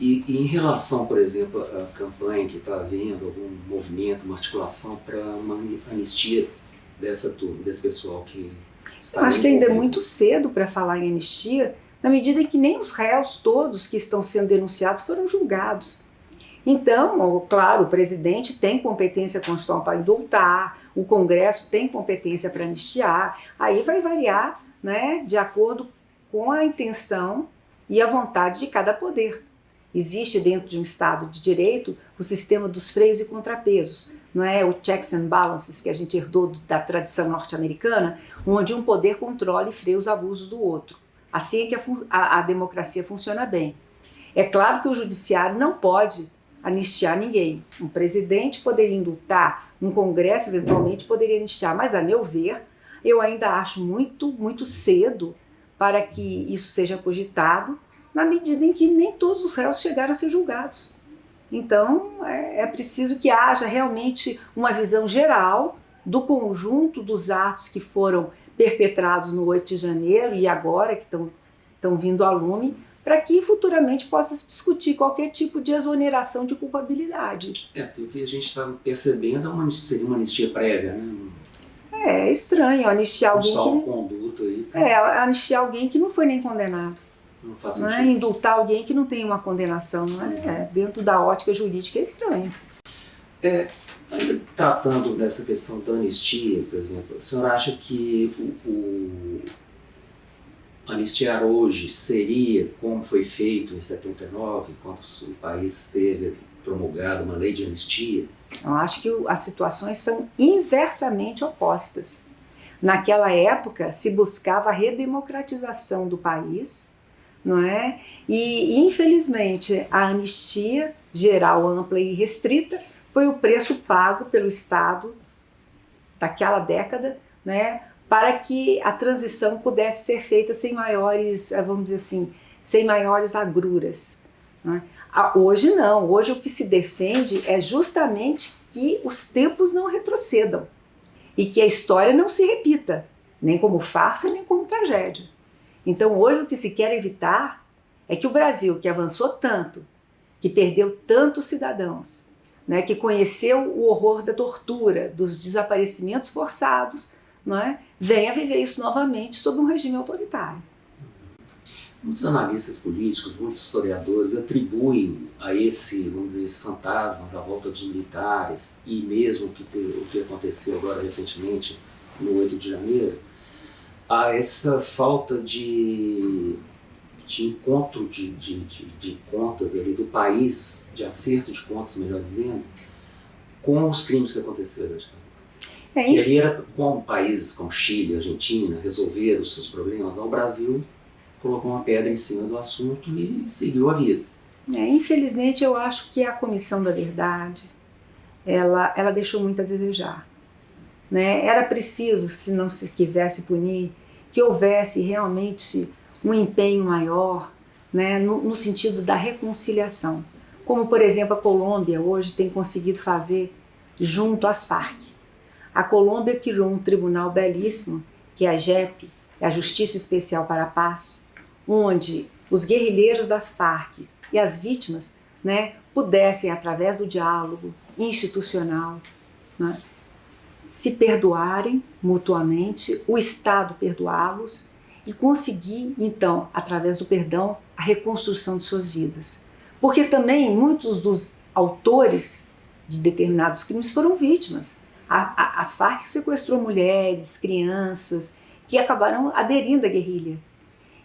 E em relação, por exemplo, à campanha que está havendo, algum movimento, uma articulação para uma anistia dessa turma, desse pessoal que está... Eu acho que ainda é muito cedo para falar em anistia, na medida em que nem os réus todos que estão sendo denunciados foram julgados. Então, claro, o presidente tem competência constitucional para indultar, o Congresso tem competência para anistiar, aí vai variar, né, de acordo com a intenção e a vontade de cada poder. Existe dentro de um Estado de Direito o sistema dos freios e contrapesos, não é? O checks and balances que a gente herdou da tradição norte-americana, onde um poder controla e freia os abusos do outro. Assim é que a democracia funciona bem. É claro que o judiciário não pode anistiar ninguém. Um presidente poderia indultar, um Congresso eventualmente poderia anistiar, mas a meu ver, eu ainda acho muito cedo para que isso seja cogitado, na medida em que nem todos os réus chegaram a ser julgados. Então, é preciso que haja realmente uma visão geral do conjunto dos atos que foram perpetrados no 8 de janeiro e agora que estão vindo a lume, para que futuramente possa se discutir qualquer tipo de exoneração de culpabilidade. Porque o que a gente está percebendo seria uma anistia prévia, né? É estranho anistiar alguém salvo-conduto aí. Anistiar alguém que não foi nem condenado. Não faz sentido. Não é? Indultar alguém que não tem uma condenação, não é? Dentro da ótica jurídica é estranho. Ainda tratando dessa questão da anistia, por exemplo, o senhor acha que o anistiar hoje seria como foi feito em 79, quando o país teve promulgado uma lei de anistia? Eu acho que as situações são inversamente opostas. Naquela época se buscava a redemocratização do país, não é? E infelizmente a anistia geral, ampla e restrita foi o preço pago pelo Estado daquela década, né, para que a transição pudesse ser feita sem maiores, vamos dizer assim, sem maiores agruras, né? Hoje não, hoje o que se defende é justamente que os tempos não retrocedam e que a história não se repita, nem como farsa, nem como tragédia. Então hoje o que se quer evitar é que o Brasil, que avançou tanto, que perdeu tantos cidadãos, né, que conheceu o horror da tortura, dos desaparecimentos forçados, não é, venha viver isso novamente sob um regime autoritário. Muitos analistas políticos, muitos historiadores atribuem a esse, vamos dizer, esse fantasma da volta dos militares e mesmo o que aconteceu agora recentemente, no 8 de janeiro, a essa falta de encontro de contas ali do país, de acerto de contas, melhor dizendo, com os crimes que aconteceram. Que ali era como países como Chile, Argentina, resolveram os seus problemas, lá o Brasil colocou uma pedra em cima do assunto e seguiu a vida. Infelizmente, eu acho que a Comissão da Verdade, ela deixou muito a desejar, né? Era preciso, se não se quisesse punir, que houvesse realmente um empenho maior, né, no sentido da reconciliação. Como, por exemplo, a Colômbia hoje tem conseguido fazer junto às Farc. A Colômbia criou um tribunal belíssimo, que é a JEP, a Justiça Especial para a Paz, onde os guerrilheiros das Farc e as vítimas, né, pudessem, através do diálogo institucional, né, se perdoarem mutuamente, o Estado perdoá-los e conseguir, então, através do perdão, a reconstrução de suas vidas. Porque também muitos dos autores de determinados crimes foram vítimas. As Farc sequestrou mulheres, crianças, que acabaram aderindo à guerrilha.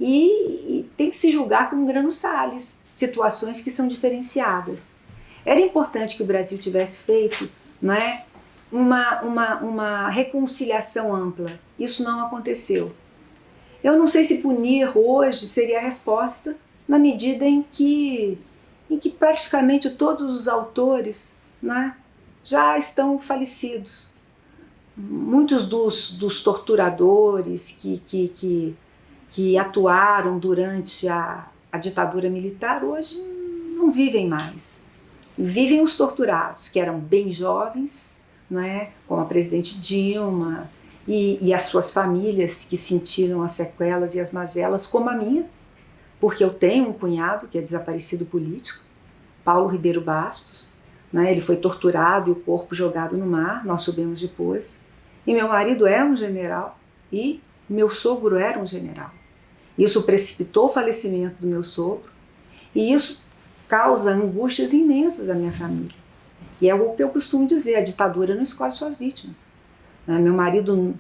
E tem que se julgar com grano Salles, situações que são diferenciadas. Era importante que o Brasil tivesse feito, né, uma reconciliação ampla. Isso não aconteceu. Eu não sei se punir hoje seria a resposta, na medida em que praticamente todos os autores, né, já estão falecidos. Muitos dos torturadores que atuaram durante a ditadura militar hoje não vivem mais. Vivem os torturados, que eram bem jovens, né, como a presidente Dilma e as suas famílias que sentiram as sequelas e as mazelas, como a minha, porque eu tenho um cunhado que é desaparecido político, Paulo Ribeiro Bastos, né? Ele foi torturado e o corpo jogado no mar, nós soubemos depois. E meu marido é um general e meu sogro era um general. Isso precipitou o falecimento do meu sogro e isso causa angústias imensas à minha família. E é o que eu costumo dizer, a ditadura não escolhe suas vítimas. Meu marido,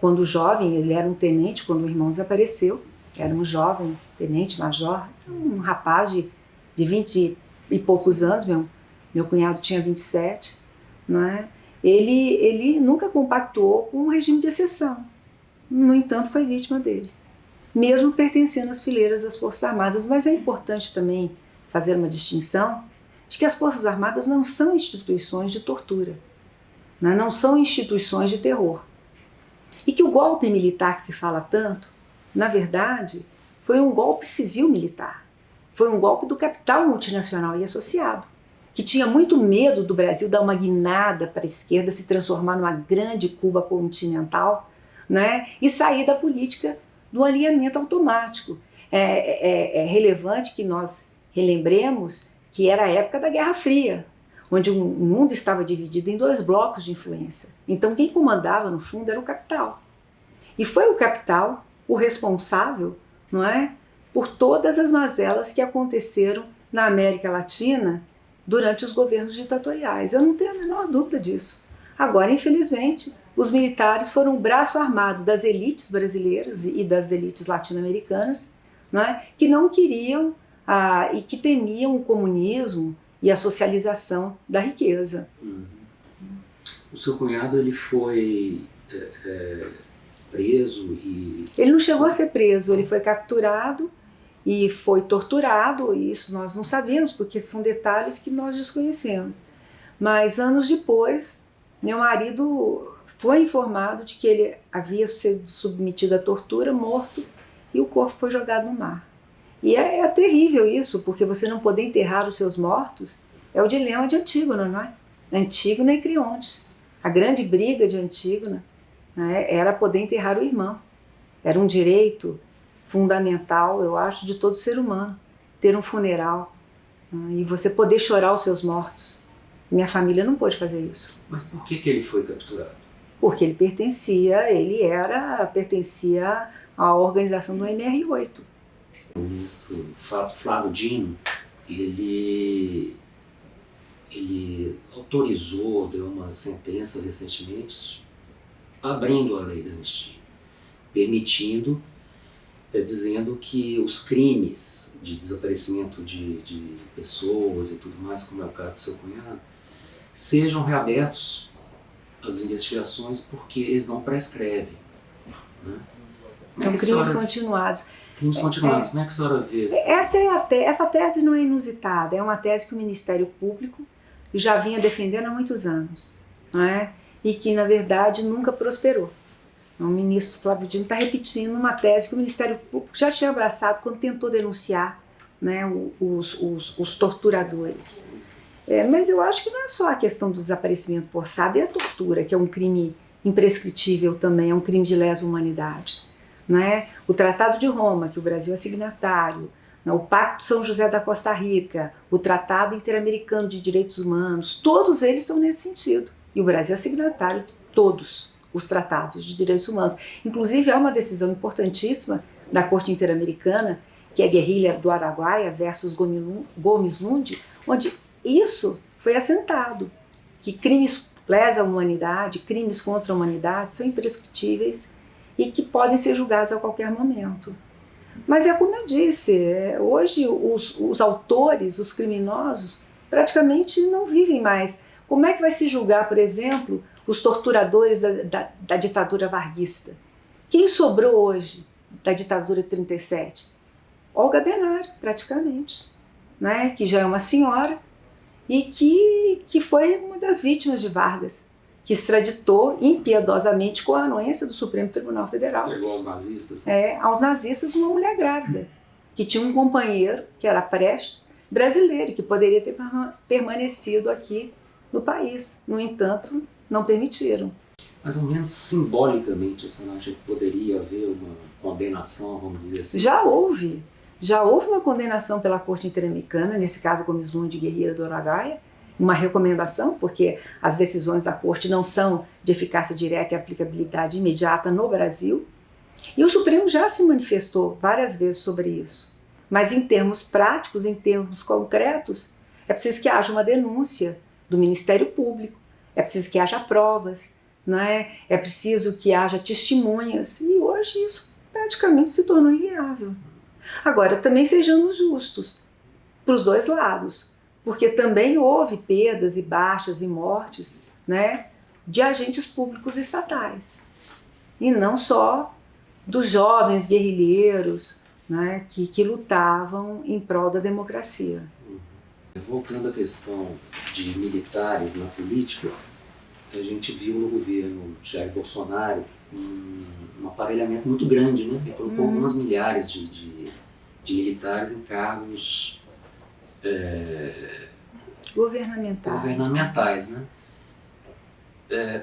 quando jovem, ele era um tenente quando o irmão desapareceu, era um jovem tenente-major, um rapaz de 20 e poucos anos, meu cunhado tinha 27, né? Ele nunca compactuou com um regime de exceção, no entanto foi vítima dele, mesmo pertencendo às fileiras das Forças Armadas. Mas é importante também fazer uma distinção de que as Forças Armadas não são instituições de tortura, né? Não são instituições de terror. E que o golpe militar que se fala tanto, na verdade, foi um golpe civil-militar. Foi um golpe do capital multinacional e associado, que tinha muito medo do Brasil dar uma guinada para a esquerda, se transformar numa grande Cuba continental, né? E sair da política do alinhamento automático. É relevante que nós relembremos que era a época da Guerra Fria, onde o mundo estava dividido em dois blocos de influência. Então quem comandava, no fundo, era o capital. E foi o capital o responsável, não é, por todas as mazelas que aconteceram na América Latina durante os governos ditatoriais. Eu não tenho a menor dúvida disso. Agora, infelizmente, os militares foram o braço armado das elites brasileiras e das elites latino-americanas, não é, que não queriam e que temiam o comunismo e a socialização da riqueza. O seu cunhado, ele foi preso e... Ele não chegou a ser preso, ele foi capturado e foi torturado, e isso nós não sabemos, porque são detalhes que nós desconhecemos. Mas anos depois, meu marido foi informado de que ele havia sido submetido à tortura, morto, e o corpo foi jogado no mar. E é terrível isso, porque você não poder enterrar os seus mortos é o dilema de Antígona, não é? Antígona e Creonte. A grande briga de Antígona, né, era poder enterrar o irmão. Era um direito fundamental, eu acho, de todo ser humano, ter um funeral, né, e você poder chorar os seus mortos. Minha família não pôde fazer isso. Mas por que ele foi capturado? Porque ele pertencia à organização do MR8. O ministro Flávio Dino, ele autorizou, deu uma sentença recentemente, abrindo a lei da anistia, permitindo, dizendo que os crimes de desaparecimento de pessoas e tudo mais, como é o caso do seu cunhado, sejam reabertos as investigações porque eles não prescrevem, né? São crimes continuados. Crimes continuados. Como é que a senhora vê isso? Essa tese não é inusitada, é uma tese que o Ministério Público já vinha defendendo há muitos anos, não é? E que, na verdade, nunca prosperou. O ministro Flávio Dino está repetindo uma tese que o Ministério Público já tinha abraçado quando tentou denunciar, né, os torturadores. Mas eu acho que não é só a questão do desaparecimento forçado e a tortura, que é um crime imprescritível também, é um crime de lesa humanidade. Né? O Tratado de Roma, que o Brasil é signatário, né? O Pacto de São José da Costa Rica, o Tratado Interamericano de Direitos Humanos, todos eles são nesse sentido. E o Brasil é signatário de todos os tratados de direitos humanos. Inclusive, há uma decisão importantíssima da Corte Interamericana, que é a guerrilha do Araguaia versus Gomes Lund, onde isso foi assentado, que crimes lesa humanidade, crimes contra a humanidade são imprescritíveis e que podem ser julgados a qualquer momento. Mas é como eu disse, hoje os autores, os criminosos, praticamente não vivem mais. Como é que vai se julgar, por exemplo, os torturadores da ditadura varguista? Quem sobrou hoje da ditadura de 37? Olga Benário, praticamente, né? Que já é uma senhora e que foi uma das vítimas de Vargas, que extraditou impiedosamente com a anuência do Supremo Tribunal Federal. Entregou aos nazistas. Aos nazistas, uma mulher grávida, que tinha um companheiro, que era Prestes, brasileiro, que poderia ter permanecido aqui no país. No entanto, não permitiram. Mais ou menos simbolicamente, você não acha que poderia haver uma condenação, vamos dizer assim? Já houve. Já houve uma condenação pela Corte Interamericana, nesse caso com o Mislum de Guerreiro do Araguaia, uma recomendação, porque as decisões da Corte não são de eficácia direta e aplicabilidade imediata no Brasil. E o Supremo já se manifestou várias vezes sobre isso. Mas em termos práticos, em termos concretos, é preciso que haja uma denúncia do Ministério Público, é preciso que haja provas, não é? É preciso que haja testemunhas. E hoje isso praticamente se tornou inviável. Agora, também sejamos justos para os dois lados, porque também houve perdas e baixas e mortes, né, de agentes públicos estatais, e não só dos jovens guerrilheiros, né, que lutavam em prol da democracia. Voltando à questão de militares na política, a gente viu no governo Jair Bolsonaro um aparelhamento muito grande, né? Ele colocou algumas milhares de militares em cargos governamentais, né?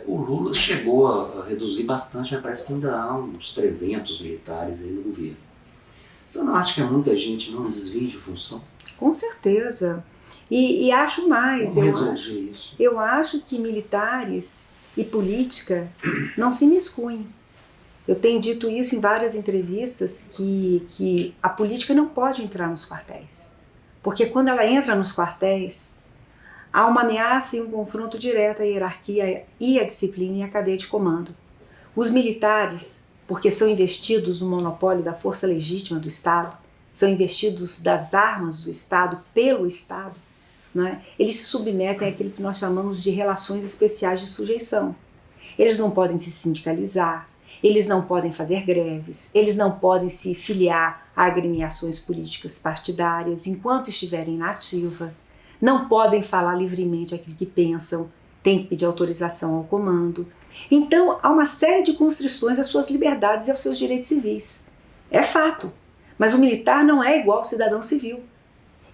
O Lula chegou a reduzir bastante, mas parece que ainda há uns 300 militares aí no governo. Você não acha que muita gente não desvia de função? Com certeza. E acho mais. Como resolver isso? Eu acho que militares e política não se miscuem. Eu tenho dito isso em várias entrevistas, que a política não pode entrar nos quartéis. Porque quando ela entra nos quartéis, há uma ameaça e um confronto direto à hierarquia e à disciplina e à cadeia de comando. Os militares, porque são investidos no monopólio da força legítima do Estado, são investidos das armas do Estado pelo Estado, né? Eles se submetem àquilo que nós chamamos de relações especiais de sujeição. Eles não podem se sindicalizar, eles não podem fazer greves, eles não podem se filiar a agremiações políticas partidárias enquanto estiverem na ativa, não podem falar livremente aquilo que pensam, têm que pedir autorização ao comando. Então, há uma série de constrições às suas liberdades e aos seus direitos civis. É fato. Mas o militar não é igual ao cidadão civil.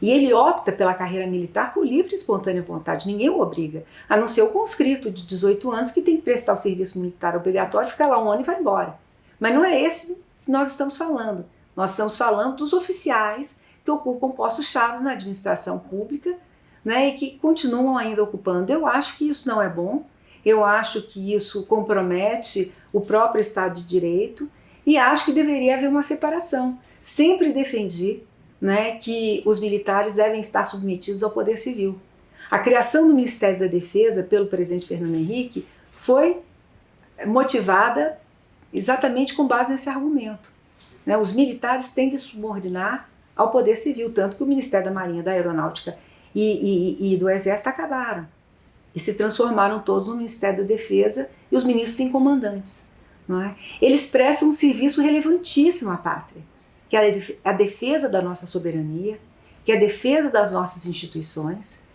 E ele opta pela carreira militar por livre e espontânea vontade. Ninguém o obriga. A não ser o conscrito de 18 anos que tem que prestar o serviço militar obrigatório, fica lá um ano e vai embora. Mas não é esse que nós estamos falando. Nós estamos falando dos oficiais que ocupam postos-chave na administração pública, né, e que continuam ainda ocupando. Eu acho que isso não é bom. Eu acho que isso compromete o próprio Estado de Direito e acho que deveria haver uma separação. Sempre defendi, né, que os militares devem estar submetidos ao poder civil. A criação do Ministério da Defesa pelo presidente Fernando Henrique foi motivada exatamente com base nesse argumento, né? Os militares têm de subordinar ao poder civil, tanto que o Ministério da Marinha, da Aeronáutica e do Exército acabaram e se transformaram todos no Ministério da Defesa e os ministros em comandantes, não é? Eles prestam um serviço relevantíssimo à pátria, que é a defesa da nossa soberania, que é a defesa das nossas instituições,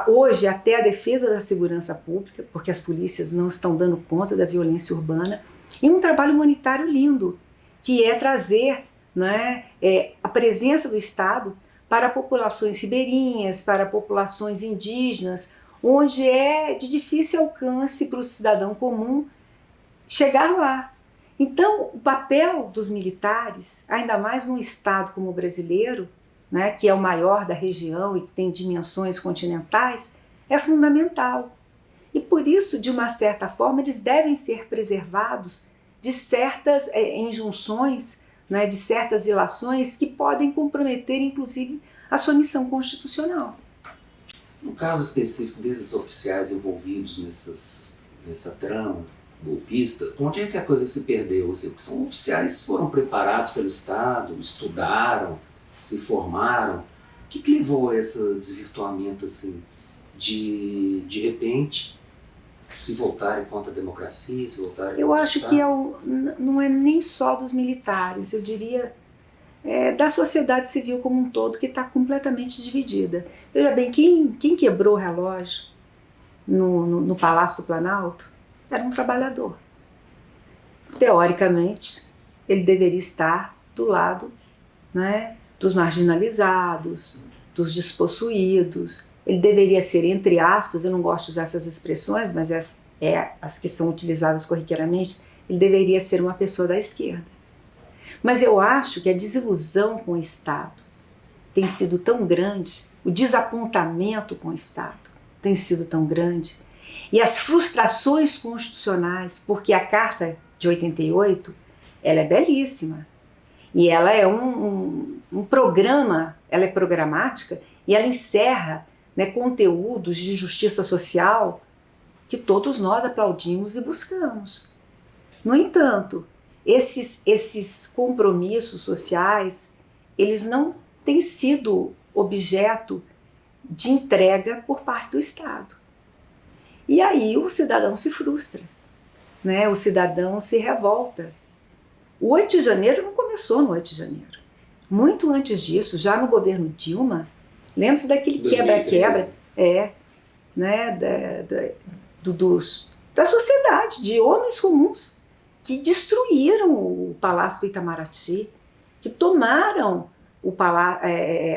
hoje até a defesa da segurança pública, porque as polícias não estão dando conta da violência urbana, e um trabalho humanitário lindo, que é trazer, né, a presença do Estado para populações ribeirinhas, para populações indígenas, onde é de difícil alcance para o cidadão comum chegar lá. Então, o papel dos militares, ainda mais num estado como o brasileiro, né, que é o maior da região e que tem dimensões continentais, é fundamental. E por isso, de uma certa forma, eles devem ser preservados de certas injunções, né, de certas ilações que podem comprometer, inclusive, a sua missão constitucional. No caso específico desses oficiais envolvidos nessa trama golpista, onde é que a coisa se perdeu? Assim, porque são oficiais que foram preparados pelo Estado, estudaram, se formaram. O que levou a esse desvirtuamento, assim, de repente, se voltarem contra a democracia, se voltarem contra Eu o acho Estado? que não é nem só dos militares, eu diria da sociedade civil como um todo, que está completamente dividida. Veja bem, quem quebrou o relógio no Palácio do Planalto era um trabalhador. Teoricamente, ele deveria estar do lado, né, dos marginalizados, dos despossuídos. Ele deveria ser, entre aspas, eu não gosto de usar essas expressões, mas as que são utilizadas corriqueiramente, ele deveria ser uma pessoa da esquerda. Mas eu acho que a desilusão com o Estado tem sido tão grande, o desapontamento com o Estado tem sido tão grande, e as frustrações constitucionais, porque a Carta de 88, ela é belíssima, e ela é um programa, ela é programática, e ela encerra, né, conteúdos de justiça social que todos nós aplaudimos e buscamos. No entanto, esses compromissos sociais, eles não têm sido objeto de entrega por parte do Estado. E aí o cidadão se frustra, né? O cidadão se revolta. O 8 de janeiro não começou no 8 de janeiro. Muito antes disso, já no governo Dilma, lembra-se daquele quebra-quebra, né, da sociedade, de homens comuns que destruíram o Palácio do Itamaraty, que tomaram o palácio,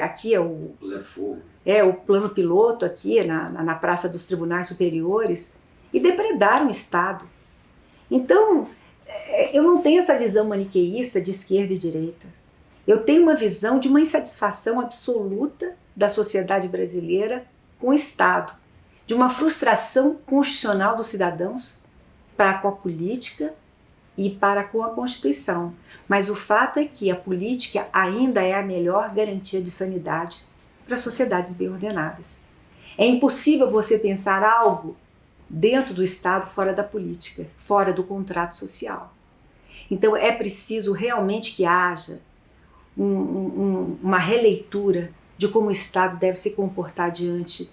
aqui é o plano piloto aqui na Praça dos Tribunais Superiores, e depredaram o Estado. Então, eu não tenho essa visão maniqueísta de esquerda e direita. Eu tenho uma visão de uma insatisfação absoluta da sociedade brasileira com o Estado, de uma frustração constitucional dos cidadãos para com a política e para com a Constituição. Mas o fato é que a política ainda é a melhor garantia de sanidade para sociedades bem ordenadas. É impossível você pensar algo dentro do Estado fora da política, fora do contrato social. Então é preciso realmente que haja uma releitura de como o Estado deve se comportar diante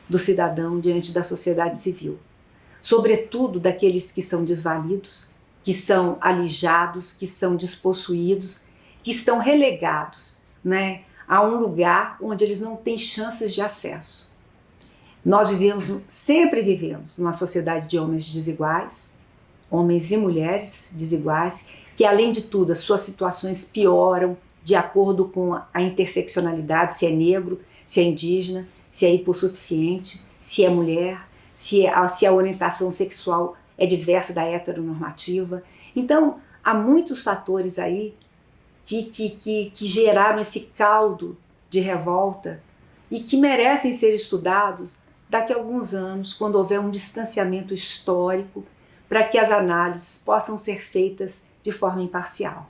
do cidadão, diante da sociedade civil. Sobretudo daqueles que são desvalidos, que são alijados, que são despossuídos, que estão relegados, né, a um lugar onde eles não têm chances de acesso. Nós sempre vivemos numa sociedade de homens desiguais, homens e mulheres desiguais, que além de tudo as suas situações pioram de acordo com a interseccionalidade, se é negro, se é indígena, se é hipossuficiente, se é mulher, se a orientação sexual é diversa da heteronormativa. Então, há muitos fatores aí que geraram esse caldo de revolta e que merecem ser estudados daqui a alguns anos, quando houver um distanciamento histórico, para que as análises possam ser feitas de forma imparcial.